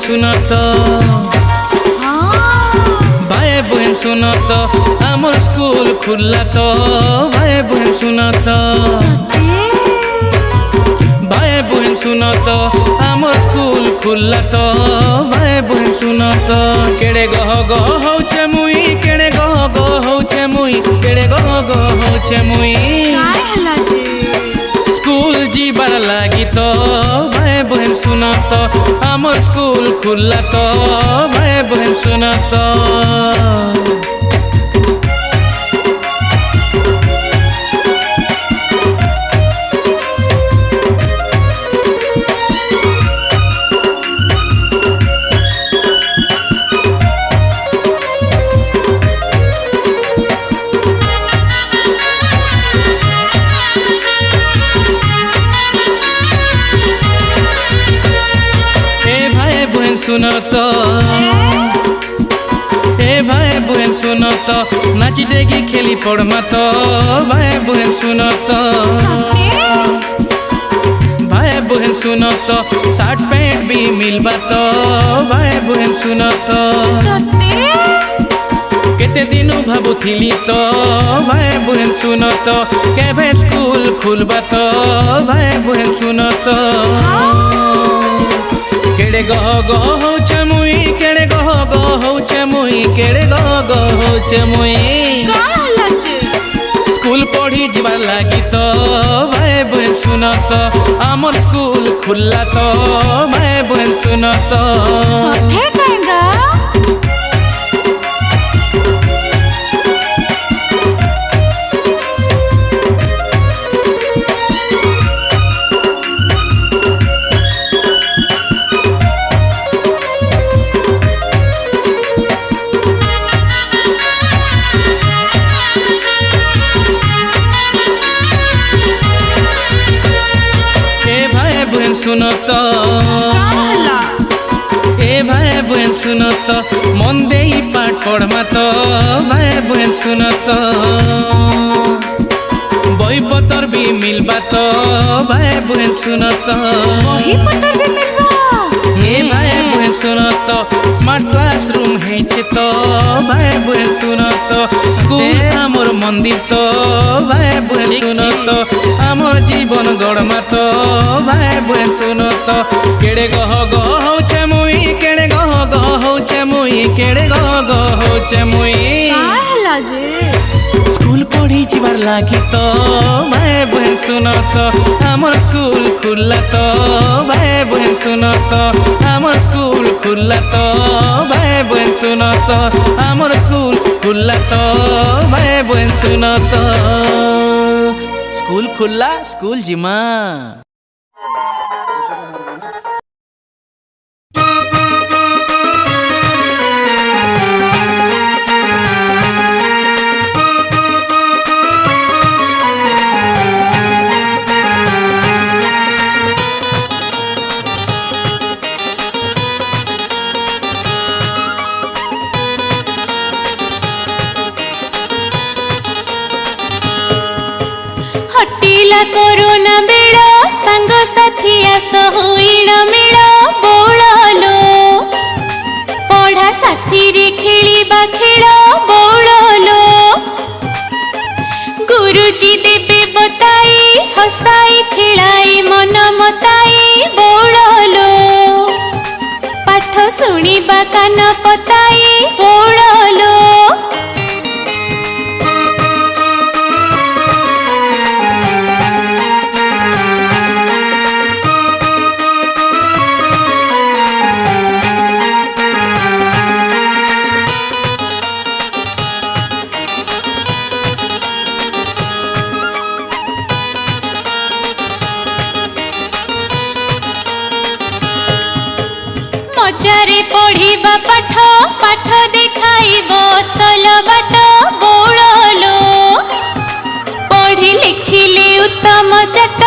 सुन तो भाई बहन सुन तो आमर स्कूल खुला तो भाई बहन सुन तो भाई बहन सुन तो आमर स्कूल खुला तो भाई बहन सुन तो केड़े गह गह होचे मुई केड़े गह गह होचे मुई केड़े गह गह होचे मुई स्कूल जीवार लागी तो भाई बहन सुन तो आमर स्कूल खुला तो भाई बहन सुन तो सुन तो ए भाई बहन सुन तो नाची देगी खेली पड़मा तो भाई बहन सुन तो भाई बहन सुन तो शर्ट पैंट भी मिलबा तो भाई बहन सुन तो केते दिनु भाबुथिली तो भाई बहन सुन तो केबे स्कूल खुलबा तो भाई बहन सुन तो केड़े गह गह होचे मुई केड़े गह गह होचे मुई केड़े गह गह होचे मुई स्कूल पढ़ी जीवा लागी तो भाई बहन सुन तो आमर स्कूल खुला तो भाई बहन सुन तो सुन तो ए भाई बहन सुन तो मन दे पाठ पढ़मा तो भाई बहन सुन तो बही पतर भी मिलबा तो भाई बहन सुन तो ए भाई बहन सुन तो स्मार्ट क्लासरूम है तो भाई बहन सुन तो स्कूल आमर मंदिर तो भाई बहन सुन तो आमर जीवन गढ़मा तो भाई बहन सुन तो केड़े गह गह होचे मुई केड़े गह गह होचे मुई केड़े गह गह होचे मुई स्कूल पढ़ी जीवार लागी तो भाई बहन सुन तो आमर स्कूल खुला तो भाई बहन सुन तो आमर स्कूल खुला तो भाई बहन सुन तो आमर स्कूल खुला तो भाई बहन सुन तो स्कूल खुला स्कूल जिमा कोरोना बेड़ संग साथिया सहुईण मेल बोलो पढ़ा साथी रे खेलिबा खेल बोलो गुरुजी देवे बताई हसाई खेलाई मन मताई बोलो पाठ शुणिबा कान पताई बोलो मजारे पढ़िबा पाठ पाठ देखाइब सल बाट बोलो पढ़ी लिखिले उत्तम चट